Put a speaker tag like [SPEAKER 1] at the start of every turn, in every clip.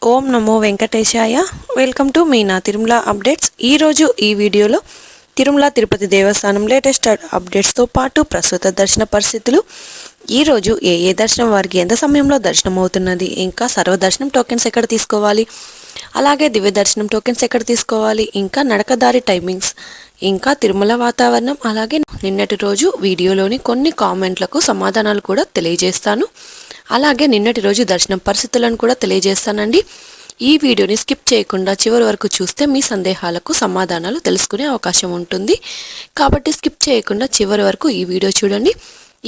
[SPEAKER 1] Om Namo Venkatesaya. Welcome to Meena Tirumala updates. ఈరోజు ఈ వీడియోలో తిరుమల తిరుపతి దేవస్థానం లేటెస్ట్ అప్డేట్స్తో పాటు ప్రస్తుత దర్శన పరిస్థితులు, ఈరోజు ఏ దర్శనం వారికి ఎంత సమయంలో దర్శనం అవుతున్నది, ఇంకా సర్వదర్శనం టోకెన్స్ ఎక్కడ తీసుకోవాలి, అలాగే దివ్య దర్శనం టోకెన్స్ ఎక్కడ తీసుకోవాలి, ఇంకా నడకదారి టైమింగ్స్, ఇంకా తిరుమల వాతావరణం, అలాగే నిన్నటి రోజు వీడియోలోని కొన్ని కామెంట్లకు సమాధానాలు కూడా తెలియజేస్తాను. అలాగే నిన్నటి రోజు దర్శనం పరిస్థితులను కూడా తెలియజేస్తానండి. ఈ వీడియోని స్కిప్ చేయకుండా చివరి వరకు చూస్తే మీ సందేహాలకు సమాధానాలు తెలుసుకునే అవకాశం ఉంటుంది. కాబట్టి స్కిప్ చేయకుండా చివరి వరకు ఈ వీడియో చూడండి.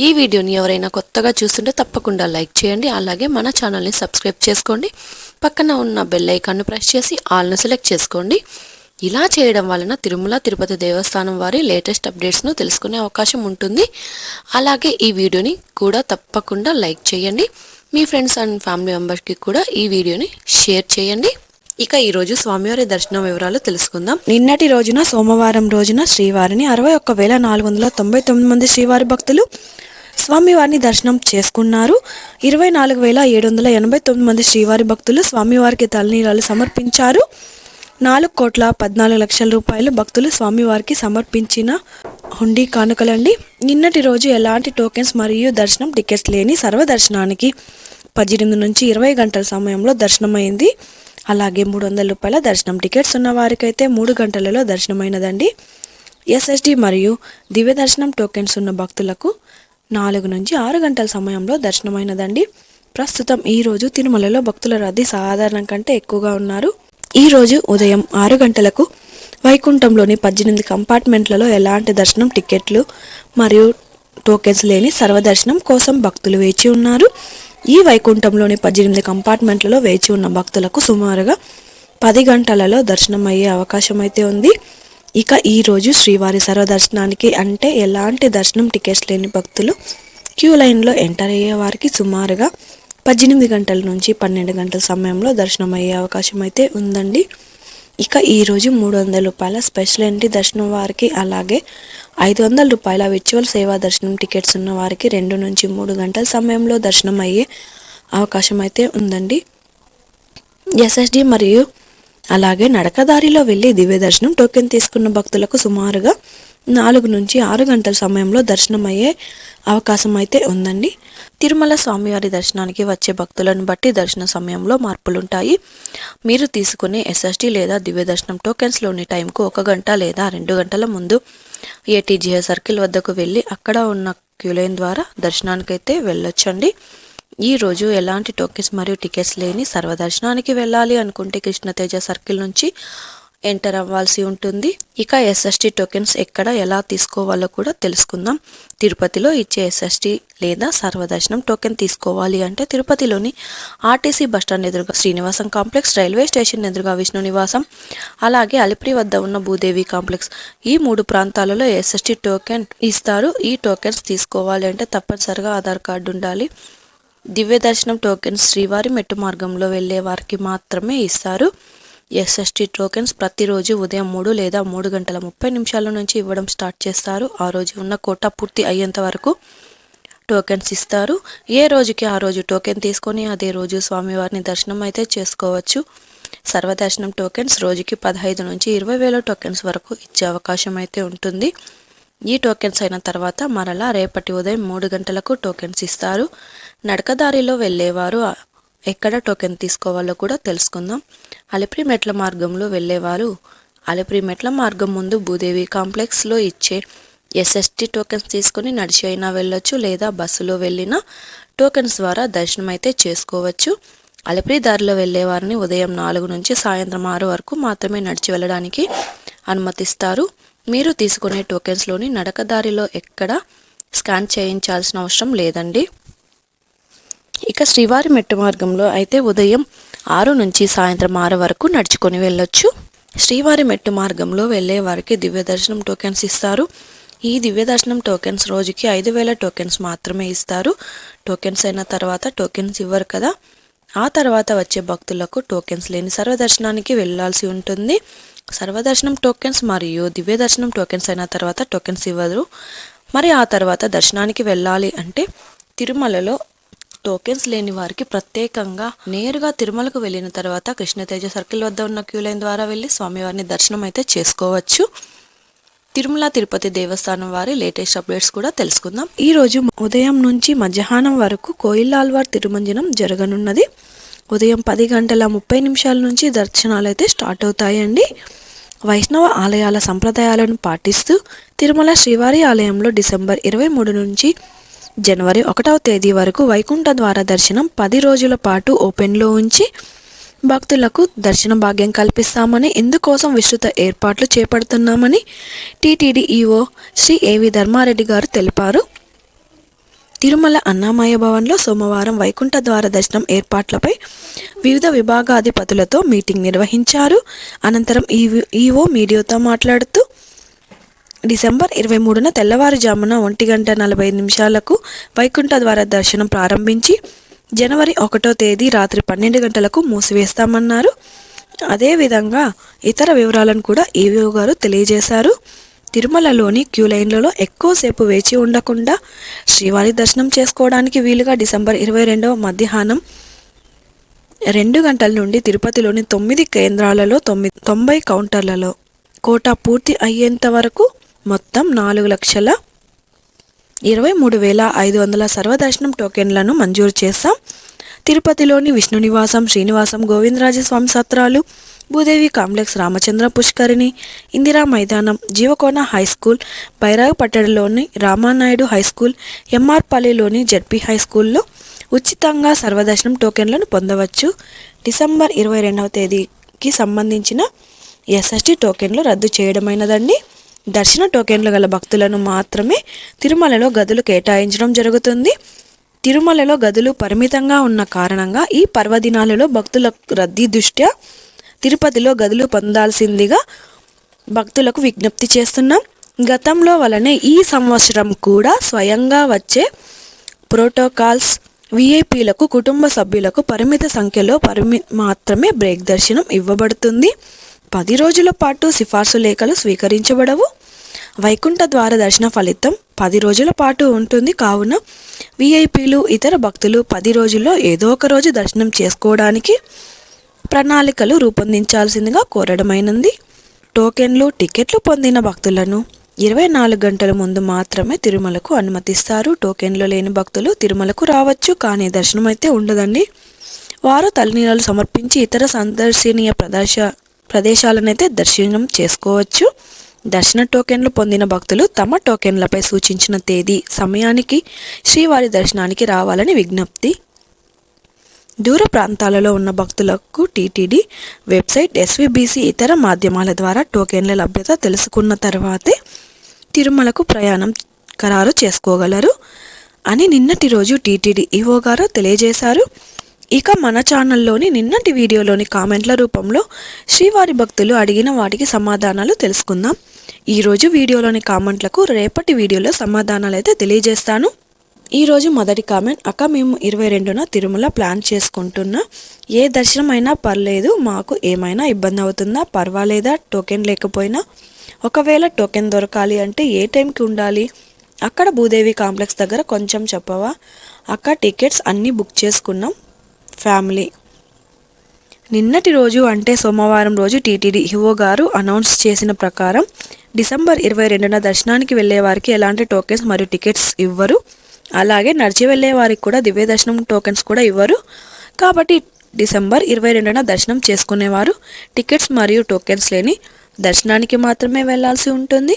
[SPEAKER 1] ఈ వీడియోని ఎవరైనా కొత్తగా చూస్తుంటే తప్పకుండా లైక్ చేయండి. అలాగే మన ఛానల్ని సబ్స్క్రైబ్ చేసుకోండి. పక్కన ఉన్న బెల్ ఐకాన్ను ప్రెస్ చేసి ఆల్ను సెలెక్ట్ చేసుకోండి. ఇలా చేయడం వలన తిరుమల తిరుపతి దేవస్థానం వారి లేటెస్ట్ అప్డేట్స్ను తెలుసుకునే అవకాశం ఉంటుంది. అలాగే ఈ వీడియోని కూడా తప్పకుండా లైక్ చేయండి. మీ ఫ్రెండ్స్ అండ్ ఫ్యామిలీ మెంబర్స్కి కూడా ఈ వీడియోని షేర్ చేయండి. ఇక ఈరోజు స్వామివారి దర్శనం వివరాలు తెలుసుకుందాం. నిన్నటి రోజున సోమవారం రోజున శ్రీవారిని 61,499 మంది శ్రీవారి భక్తులు స్వామివారిని దర్శనం చేసుకున్నారు. 24,789 మంది శ్రీవారి భక్తులు స్వామివారికి తలనీలాలు సమర్పించారు. 4,14,00,000 రూపాయలు భక్తులు స్వామివారికి సమర్పించిన హుండీ కానుకలండి. నిన్నటి రోజు ఎలాంటి టోకెన్స్ మరియు దర్శనం టికెట్స్ లేని సర్వదర్శనానికి 18 నుంచి 20 గంటల సమయంలో దర్శనమైంది. అలాగే 300 రూపాయల దర్శనం టికెట్స్ ఉన్న వారికైతే 3 గంటలలో దర్శనమైనదండి. ఎస్ఎస్డి మరియు దివ్య దర్శనం టోకెన్స్ ఉన్న భక్తులకు 4 నుంచి 6 గంటల సమయంలో దర్శనమైనదండి. ప్రస్తుతం ఈరోజు తిరుమలలో భక్తుల రద్దీ సాధారణం కంటే ఎక్కువగా ఉన్నారు. ఈరోజు ఉదయం 6 గంటలకు వైకుంఠంలోని 18 కంపార్ట్మెంట్లలో ఎలాంటి దర్శనం టికెట్లు మరియు టోకెన్స్ లేని సర్వదర్శనం కోసం భక్తులు వేచి ఉన్నారు. ఈ వైకుంఠంలోని 18 కంపార్ట్మెంట్లలో వేచి ఉన్న భక్తులకు సుమారుగా 10 గంటలలో దర్శనం అయ్యే అవకాశం అయితే ఉంది. ఇక ఈరోజు శ్రీవారి సర్వదర్శనానికి అంటే ఎలాంటి దర్శనం టికెట్స్ లేని భక్తులు క్యూ లైన్లో ఎంటర్ అయ్యే వారికి సుమారుగా 18 గంటల నుంచి 12 గంటల సమయంలో దర్శనం అయ్యే అవకాశం అయితే ఉందండి. ఇక ఈరోజు 300 రూపాయల స్పెషల్ ఎంట్రీ దర్శనం వారికి, అలాగే 500 రూపాయల విర్చువల్ సేవా దర్శనం టికెట్స్ ఉన్న వారికి 2 నుంచి 3 గంటల సమయంలో దర్శనం అయ్యే అవకాశం అయితే ఉందండి. ఎస్ఎస్డి మరియు అలాగే నడకదారిలో వెళ్ళి దివ్య దర్శనం టోకెన్ తీసుకున్న భక్తులకు సుమారుగా 4 నుంచి 6 గంటల సమయంలో దర్శనం అయ్యే అవకాశం అయితే ఉందండి. తిరుమల స్వామివారి దర్శనానికి వచ్చే భక్తులను బట్టి దర్శన సమయంలో మార్పులుంటాయి. మీరు తీసుకునే ఎస్ఎస్డి లేదా దివ్య దర్శనం టోకెన్స్లోని టైంకు 1 గంట లేదా 2 గంటల ముందు ఏటీజీఏ సర్కిల్ వద్దకు వెళ్ళి అక్కడ ఉన్న క్యూ లైన్ ద్వారా దర్శనానికైతే వెళ్ళొచ్చండి. ఈరోజు ఎలాంటి టోకెన్స్ మరియు టికెట్స్ లేని సర్వదర్శనానికి వెళ్ళాలి అనుకుంటే కృష్ణతేజ సర్కిల్ నుంచి ఎంటర్ అవ్వాల్సి ఉంటుంది. ఇక ఎస్ఎస్టీ టోకెన్స్ ఎక్కడ ఎలా తీసుకోవాలో కూడా తెలుసుకుందాం. తిరుపతిలో ఇచ్చే ఎస్ఎస్టీ లేదా సర్వదర్శనం టోకెన్ తీసుకోవాలి అంటే తిరుపతిలోని ఆర్టీసీ బస్టాండ్ ఎదురుగా శ్రీనివాసం కాంప్లెక్స్, రైల్వే స్టేషన్ ఎదురుగా విష్ణు నివాసం, అలాగే అలిపిరి వద్ద ఉన్న భూదేవి కాంప్లెక్స్, ఈ 3 ప్రాంతాలలో ఎస్ఎస్టీ టోకెన్ ఇస్తారు. ఈ టోకెన్స్ తీసుకోవాలి అంటే తప్పనిసరిగా ఆధార్ కార్డు ఉండాలి. దివ్య దర్శనం టోకెన్స్ శ్రీవారి మెట్టు మార్గంలో వెళ్లే వారికి మాత్రమే ఇస్తారు. ఎస్ఎస్టీ టోకెన్స్ ప్రతిరోజు ఉదయం 3 లేదా 3 గంటల 30 నిమిషాల నుంచి ఇవ్వడం స్టార్ట్ చేస్తారు. ఆ రోజు ఉన్న కోటా పూర్తి అయ్యేంత వరకు టోకెన్స్ ఇస్తారు. ఏ రోజుకి ఆ రోజు టోకెన్ తీసుకొని అదే రోజు స్వామివారిని దర్శనం అయితే చేసుకోవచ్చు. సర్వదర్శనం టోకెన్స్ రోజుకి 15 నుంచి 20,000 టోకెన్స్ వరకు ఇచ్చే అవకాశం అయితే ఉంటుంది. ఈ టోకెన్స్ అయిన తర్వాత మరలా రేపటి ఉదయం 3 గంటలకు టోకెన్స్ ఇస్తారు. నడకదారిలో వెళ్ళేవారు ఎక్కడ టోకెన్ తీసుకోవాలో కూడా తెలుసుకుందాం. అలిపిరి మెట్ల మార్గంలో వెళ్ళేవారు అలిపిరి మెట్ల మార్గం ముందు భూదేవి కాంప్లెక్స్లో ఇచ్చే ఎస్ఎస్టీ టోకెన్స్ తీసుకుని నడిచి అయినా వెళ్ళొచ్చు, లేదా బస్సులో వెళ్ళిన టోకెన్స్ ద్వారా దర్శనం అయితే చేసుకోవచ్చు. అలిపిరి దారిలో వెళ్ళేవారిని ఉదయం 4 నుంచి సాయంత్రం 6 వరకు మాత్రమే నడిచి వెళ్ళడానికి అనుమతిస్తారు. మీరు తీసుకునే టోకెన్స్లోని నడకదారిలో ఎక్కడ స్కాన్ చేయించాల్సిన అవసరం లేదండి. ఇక శ్రీవారి మెట్టు మార్గంలో అయితే ఉదయం 6 నుంచి సాయంత్రం 6 వరకు నడుచుకొని వెళ్ళొచ్చు. శ్రీవారి మెట్టు మార్గంలో వెళ్ళే వారికి దివ్య దర్శనం టోకెన్స్ ఇస్తారు. ఈ దివ్య దర్శనం టోకెన్స్ రోజుకి 5,000 టోకెన్స్ మాత్రమే ఇస్తారు. టోకెన్స్ అయిన తర్వాత టోకెన్స్ ఇవ్వరు కదా. ఆ తర్వాత వచ్చే భక్తులకు టోకెన్స్ లేని సర్వదర్శనానికి వెళ్ళాల్సి ఉంటుంది. సర్వదర్శనం టోకెన్స్ మరియు దివ్య దర్శనం టోకెన్స్ అయిన తర్వాత టోకెన్స్ ఇవ్వరు. మరి ఆ తర్వాత దర్శనానికి వెళ్ళాలి అంటే తిరుమలలో టోకెన్స్ లేని వారికి ప్రత్యేకంగా నేరుగా తిరుమలకు వెళ్ళిన తర్వాత కృష్ణతేజ సర్కిల్ వద్ద ఉన్న క్యూ లైన్ ద్వారా వెళ్ళి స్వామివారిని దర్శనం అయితే చేసుకోవచ్చు. తిరుమల తిరుపతి దేవస్థానం వారి లేటెస్ట్ అప్డేట్స్ కూడా తెలుసుకుందాం. ఈ రోజు ఉదయం నుంచి మధ్యాహ్నం వరకు కోయిలాల్వార్ తిరుమంజనం జరగనున్నది. ఉదయం 10:30 నుంచి దర్శనాలు అయితే స్టార్ట్ అవుతాయండి. వైష్ణవ ఆలయాల సంప్రదాయాలను పాటిస్తూ తిరుమల శ్రీవారి ఆలయంలో డిసెంబర్ 23 నుంచి జనవరి 1వ తేదీ వరకు వైకుంఠ ద్వార దర్శనం 10 రోజుల పాటు ఓపెన్లో ఉంచి భక్తులకు దర్శన భాగ్యం కల్పిస్తామని, ఇందుకోసం విస్తృత ఏర్పాట్లు చేపడుతున్నామని టీటీడీ ఈవో శ్రీ ఏవి ధర్మారెడ్డి గారు తెలిపారు. తిరుమల అన్నామయ భవన్లో సోమవారం వైకుంఠ ద్వార దర్శనం ఏర్పాట్లపై వివిధ విభాగాధిపతులతో మీటింగ్ నిర్వహించారు. అనంతరం ఈవో మీడియాతో మాట్లాడుతూ డిసెంబర్ 23న తెల్లవారుజామున 1:45 వైకుంఠ ద్వార దర్శనం ప్రారంభించి జనవరి 1వ తేదీ రాత్రి 12 గంటలకు మూసివేస్తామన్నారు. అదేవిధంగా ఇతర వివరాలను కూడా ఈవో గారు తెలియజేశారు. తిరుమలలోని క్యూ లైన్లలో ఎక్కువసేపు వేచి ఉండకుండా శ్రీవారి దర్శనం చేసుకోవడానికి వీలుగా డిసెంబర్ 22వ మధ్యాహ్నం 2 గంటల నుండి తిరుపతిలోని 9 కేంద్రాలలో 90 కౌంటర్లలో కోటా పూర్తి అయ్యేంత వరకు మొత్తం 4,23,500 సర్వదర్శనం టోకెన్లను మంజూరు చేస్తాం. తిరుపతిలోని విష్ణు నివాసం, శ్రీనివాసం, గోవిందరాజస్వామి సత్రాలు, Bhudevi complex, Ramachandra Pushkarini, Indira Maidanam, Jeevakona high school, బైరాగపట్టణలోని రామానాయుడు హై స్కూల్, ఎంఆర్పల్లిలోని జెడ్పీ హై స్కూల్లో ఉచితంగా సర్వదర్శనం టోకెన్లను పొందవచ్చు. డిసెంబర్ 22వ తేదీకి సంబంధించిన ఎస్ఎస్టీ టోకెన్లు రద్దు చేయడమైనదండి. దర్శన టోకెన్లు గల భక్తులను మాత్రమే తిరుమలలో గదులు కేటాయించడం జరుగుతుంది. తిరుమలలో గదులు పరిమితంగా ఉన్న కారణంగా ఈ పర్వదినాలలో భక్తుల రద్దీ దృష్ట్యా తిరుపతిలో గదులు పొందాల్సిందిగా భక్తులకు విజ్ఞప్తి చేస్తున్నాం. గతంలో వలనే ఈ సంవత్సరం కూడా స్వయంగా వచ్చే ప్రోటోకాల్స్ విఐపీలకు, కుటుంబ సభ్యులకు పరిమిత సంఖ్యలో మాత్రమే బ్రేక్ దర్శనం ఇవ్వబడుతుంది. 10 రోజుల పాటు సిఫార్సు లేఖలు స్వీకరించబడవు. వైకుంఠ ద్వార దర్శన ఫలితం 10 రోజుల పాటు ఉంటుంది. కావున విఐపీలు, ఇతర భక్తులు 10 రోజుల్లో ఏదో ఒక రోజు దర్శనం చేసుకోవడానికి ప్రణాళికలు రూపొందించాల్సిందిగా కోరడమైనది. టోకెన్లు, టికెట్లు పొందిన భక్తులను 24 గంటల ముందు మాత్రమే తిరుమలకు అనుమతిస్తారు. టోకెన్లు లేని భక్తులు తిరుమలకు రావచ్చు, కానీ దర్శనం అయితే ఉండదండి. వారు తలనీలాలు సమర్పించి ఇతర సందర్శనీయ ప్రదేశాలనైతే దర్శనం చేసుకోవచ్చు. దర్శన టోకెన్లు పొందిన భక్తులు తమ టోకెన్లపై సూచించిన తేదీ, సమయానికి శ్రీవారి దర్శనానికి రావాలని విజ్ఞప్తి. దూర ప్రాంతాలలో ఉన్న భక్తులకు టీటీడీ వెబ్సైట్, ఎస్వీబీసీ ఇతర మాధ్యమాల ద్వారా టోకెన్ల లభ్యత తెలుసుకున్న తర్వాతే తిరుమలకు ప్రయాణం ఖరారు చేసుకోగలరు అని నిన్నటి రోజు టీటీడీ ఈవో గారు తెలియజేశారు. ఇక మన ఛానల్లోని నిన్నటి వీడియోలోని కామెంట్ల రూపంలో శ్రీవారి భక్తులు అడిగిన వాటికి సమాధానాలు తెలుసుకుందాం. ఈరోజు వీడియోలోని కామెంట్లకు రేపటి వీడియోలో సమాధానాలు అయితే తెలియజేస్తాను. ఈరోజు మొదటి కామెంట్, అక్క మేము 22న తిరుమల ప్లాన్ చేసుకుంటున్నా. ఏ దర్శనం అయినా పర్లేదు, మాకు ఏమైనా ఇబ్బంది అవుతుందా? పర్వాలేదా టోకెన్ లేకపోయినా? ఒకవేళ టోకెన్ దొరకాలి అంటే ఏ టైంకి ఉండాలి? అక్కడ భూదేవి కాంప్లెక్స్ దగ్గర కొంచెం చెప్పవా అక్క? టికెట్స్ అన్నీ బుక్ చేసుకున్నాం ఫ్యామిలీ. నిన్నటి రోజు అంటే సోమవారం రోజు టీటీడీ ఈవో గారు అనౌన్స్ చేసిన ప్రకారం డిసెంబర్ 22న దర్శనానికి వెళ్లే వారికి ఎలాంటి టోకెన్స్ మరియు టికెట్స్ ఇవ్వరు. అలాగే నడిచి వెళ్లే వారికి కూడా దివ్య దర్శనం టోకెన్స్ కూడా ఇవ్వరు. కాబట్టి డిసెంబర్ 22న దర్శనం చేసుకునేవారు టికెట్స్ మరియు టోకెన్స్ లేని దర్శనానికి మాత్రమే వెళ్లాల్సి ఉంటుంది.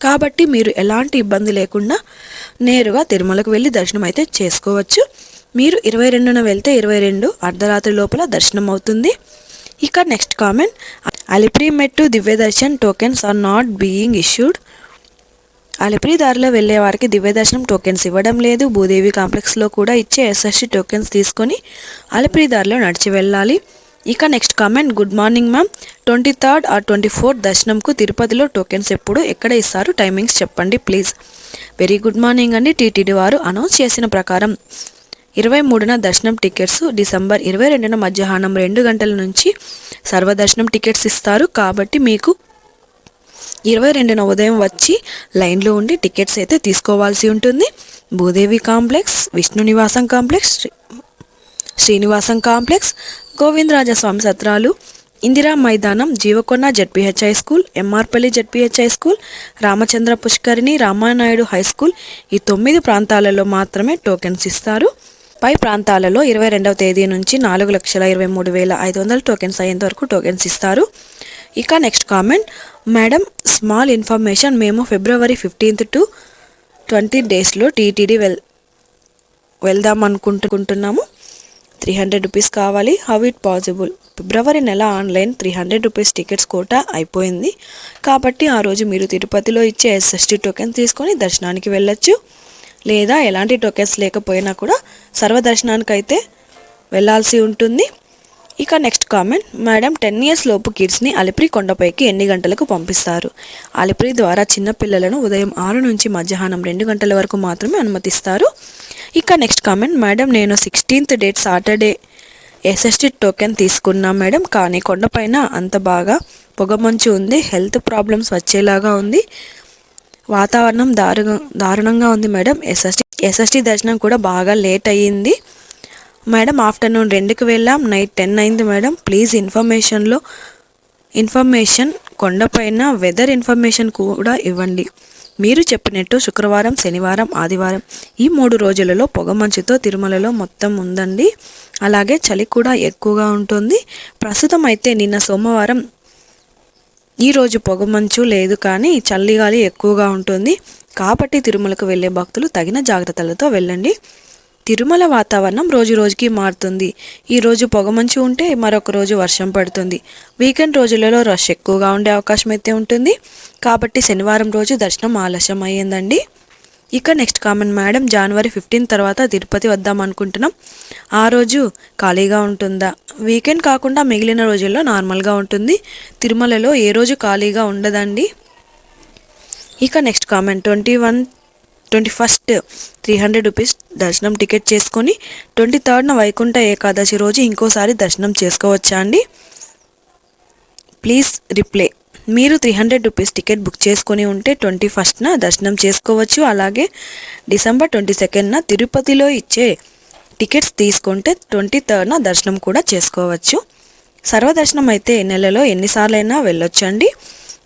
[SPEAKER 1] కాబట్టి మీరు ఎలాంటి ఇబ్బంది లేకుండా నేరుగా తిరుమలకు వెళ్ళి దర్శనం అయితే చేసుకోవచ్చు. మీరు 22న వెళ్తే 22 అర్ధరాత్రి లోపల దర్శనం అవుతుంది. ఇక next comment, Alipiri Mettu Divya Darshan tokens are not being issued. Alipiri దారిలో వెళ్లే వారికి దివ్య దర్శనం టోకెన్స్ ఇవ్వడం లేదు. భూదేవి కాంప్లెక్స్లో కూడా ఇచ్చే ఎస్ఎస్టీ టోకెన్స్ తీసుకొని అలిపిరి దారిలో నడిచి వెళ్ళాలి. ఇక next comment, good morning ma'am, 23rd or 24th దర్శనంకు తిరుపతిలో టోకెన్స్ ఎక్కడ ఇస్తారు? టైమింగ్స్ చెప్పండి ప్లీజ్. వెరీ గుడ్ మార్నింగ్ అండి. టీటీడీ వారు అనౌన్స్ చేసిన ప్రకారం 23న దర్శనం టికెట్స్, డిసెంబర్ 22న మధ్యాహ్నం 2 గంటల నుంచి సర్వదర్శనం టికెట్స్ ఇస్తారు. కాబట్టి మీకు 22న ఉదయం వచ్చి లైన్లో ఉండి టికెట్స్ అయితే తీసుకోవాల్సి ఉంటుంది. Bhudevi complex, Vishnu Nivasam complex, Srinivasam complex, Govindarajaswamy సత్రాలు, Indira Maidanam, Jeevakonda ZPH high school, MR Palli ZPH high school, Ramachandra Pushkarini, Ramanaidu high school, ఈ 9 ప్రాంతాలలో మాత్రమే టోకెన్స్ ఇస్తారు. పై ప్రాంతాలలో 22వ తేదీ నుంచి 4,23,500 టోకెన్స్ అయ్యేంత వరకు టోకెన్స్ ఇస్తారు. ఇక next comment, madam small information, మేము February 15th to 20 డేస్లో టీటీడీ వెళ్దాం అనుకుంటున్నాము. 300 రూపీస్ కావాలి. How it possible? ఫిబ్రవరి నెల ఆన్లైన్ 300 రూపీస్ టికెట్స్ కోటా అయిపోయింది కాబట్టి ఆ రోజు మీరు తిరుపతిలో ఇచ్చే SST టోకెన్ తీసుకొని దర్శనానికి వెళ్ళొచ్చు. లేదా ఎలాంటి టోకెన్స్ లేకపోయినా కూడా సర్వదర్శనానికి అయితే వెళ్ళాల్సి ఉంటుంది. ఇక నెక్స్ట్ కామెంట్, మేడం 10 years లోపు కిడ్స్ని అలిపిరి కొండపైకి ఎన్ని గంటలకు పంపిస్తారు? అలిపిరి ద్వారా చిన్నపిల్లలను ఉదయం 6 నుంచి మధ్యాహ్నం 2 గంటల వరకు మాత్రమే అనుమతిస్తారు. ఇక నెక్స్ట్ కామెంట్, మేడం నేను 16th date Saturday SST token తీసుకున్నా మేడం, కానీ కొండపైన అంత బాగా పొగమంచు ఉంది, హెల్త్ ప్రాబ్లమ్స్ వచ్చేలాగా ఉంది, వాతావరణం దారుణంగా ఉంది మేడం. SST దర్శనం కూడా బాగా లేట్ అయ్యింది మేడం. ఆఫ్టర్నూన్ 2కి వెళ్ళాం, నైట్ 10 అయింది మేడం. ప్లీజ్ ఇన్ఫర్మేషన్ కొండపైన వెదర్ ఇన్ఫర్మేషన్ కూడా ఇవ్వండి. మీరు చెప్పినట్టు శుక్రవారం, శనివారం, ఆదివారం ఈ 3 రోజులలో పొగమంచుతో తిరుమలలో మొత్తం ఉందండి. అలాగే చలి కూడా ఎక్కువగా ఉంటుంది. ప్రస్తుతం అయితే నిన్న సోమవారం, ఈరోజు పొగమంచు లేదు కానీ చలిగాలి ఎక్కువగా ఉంటుంది కాబట్టి తిరుమలకు వెళ్ళే భక్తులు తగిన జాగ్రత్తలతో వెళ్ళండి. తిరుమల వాతావరణం రోజు రోజుకి మారుతుంది. ఈరోజు పొగమంచు ఉంటే మరొక రోజు వర్షం పడుతుంది. వీకెండ్ రోజులలో రష్ ఎక్కువగా ఉండే అవకాశం అయితే ఉంటుంది కాబట్టి శనివారం రోజు దర్శనం ఆలస్యం అయ్యిందండి. ఇక నెక్స్ట్ కామెంట్, మేడం January 15 తర్వాత తిరుపతి వద్దాం అనుకుంటున్నాం, ఆ రోజు ఖాళీగా ఉంటుందా? వీకెండ్ కాకుండా మిగిలిన రోజుల్లో నార్మల్గా ఉంటుంది. తిరుమలలో ఏ రోజు ఖాళీగా ఉండదండి. ఇక నెక్స్ట్ కామెంట్, 21st 300 రూపీస్ దర్శనం టికెట్ చేసుకొని 23rd వైకుంఠ ఏకాదశి రోజు ఇంకోసారి దర్శనం చేసుకోవచ్చా అండి? Please reply. మీరు 300 రూపీస్ టికెట్ బుక్ చేసుకొని ఉంటే 21st దర్శనం చేసుకోవచ్చు. అలాగే December 22nd తిరుపతిలో ఇచ్చే టికెట్స్ తీసుకుంటే 23rd దర్శనం కూడా చేసుకోవచ్చు. సర్వదర్శనం అయితే నెలలో ఎన్నిసార్లైనా వెళ్ళొచ్చండి.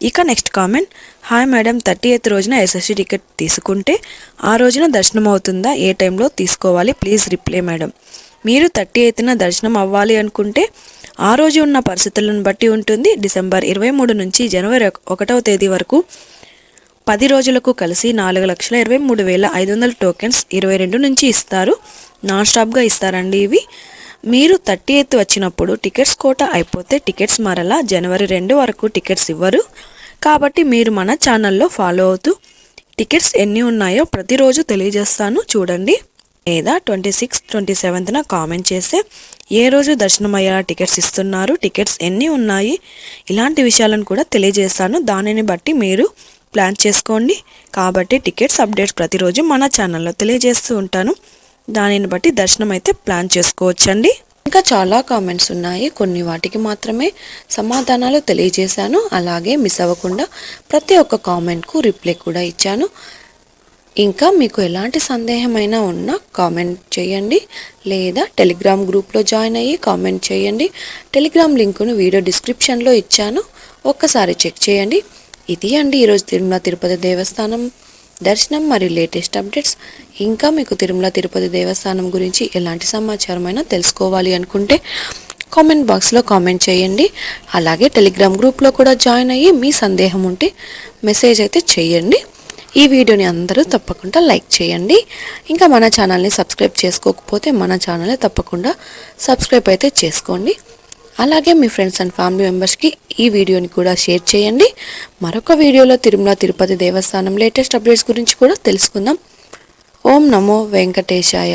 [SPEAKER 1] ఇక next comment, hi madam 30th రోజున SST టికెట్ తీసుకుంటే ఆ రోజున దర్శనం అవుతుందా? ఏ టైంలో తీసుకోవాలి? Please reply madam. మీరు 38న దర్శనం అవ్వాలి అనుకుంటే ఆ రోజు ఉన్న పరిస్థితులను బట్టి ఉంటుంది. December 23 నుంచి January 1వ తేదీ వరకు 10 రోజులకు కలిసి 4,23,500 టోకెన్స్ 22 నుంచి ఇస్తారు. నాన్ స్టాప్గా ఇస్తారండి ఇవి. మీరు 30th వచ్చినప్పుడు టికెట్స్ కోటా అయిపోతే టికెట్స్ మరలా January 2 వరకు టికెట్స్ ఇవ్వరు కాబట్టి మీరు మన ఛానల్లో ఫాలో అవుతూ టికెట్స్ ఎన్ని ఉన్నాయో ప్రతిరోజు తెలియజేస్తాను చూడండి. లేదా 26, 27న కామెంట్ చేస్తే ఏ రోజు దర్శనం అయ్యేలా టికెట్స్ ఇస్తున్నారు, టికెట్స్ ఎన్ని ఉన్నాయి, ఇలాంటి విషయాలను కూడా తెలియజేస్తాను. దానిని బట్టి మీరు ప్లాన్ చేసుకోండి. కాబట్టి టికెట్స్ అప్డేట్స్ ప్రతిరోజు మన ఛానల్లో తెలియజేస్తూ ఉంటాను. దానిని బట్టి దర్శనం అయితే ప్లాన్ చేసుకోవచ్చండి. ఇంకా చాలా కామెంట్స్ ఉన్నాయి, కొన్ని వాటికి మాత్రమే సమాధానాలు తెలియజేశాను. అలాగే మిస్ అవ్వకుండా ప్రతి ఒక్క కామెంట్కు రిప్లై కూడా ఇచ్చాను. ఇంకా మీకు ఎలాంటి సందేహమైనా ఉన్నా కామెంట్ చేయండి, లేదా టెలిగ్రామ్ గ్రూప్లో జాయిన్ అయ్యి కామెంట్ చేయండి. టెలిగ్రామ్ లింకును వీడియో డిస్క్రిప్షన్లో ఇచ్చాను, ఒక్కసారి చెక్ చేయండి. ఇది అండి ఈరోజు తిరుమల తిరుపతి దేవస్థానం దర్శనం మరియు లేటెస్ట్ అప్డేట్స్. ఇంకా మీకు తిరుమల తిరుపతి దేవస్థానం గురించి ఎలాంటి సమాచారమైనా తెలుసుకోవాలి అనుకుంటే కామెంట్ బాక్స్లో కామెంట్ చేయండి. అలాగే టెలిగ్రామ్ గ్రూప్లో కూడా జాయిన్ అయ్యి మీ సందేహం ఉంటే మెసేజ్ అయితే చేయండి. ఈ వీడియోని అందరూ తప్పకుండా లైక్ చేయండి. ఇంకా మన ఛానల్ని సబ్స్క్రైబ్ చేసుకోకపోతే మన ఛానల్ని తప్పకుండా సబ్స్క్రైబ్ అయితే చేసుకోండి. అలాగే మీ ఫ్రెండ్స్ అండ్ ఫ్యామిలీ మెంబర్స్కి ఈ వీడియోని కూడా షేర్ చేయండి. మరొక వీడియోలో తిరుమల తిరుపతి దేవస్థానం లేటెస్ట్ అప్డేట్స్ గురించి కూడా తెలుసుకుందాం. ఓం నమో వెంకటేశాయ.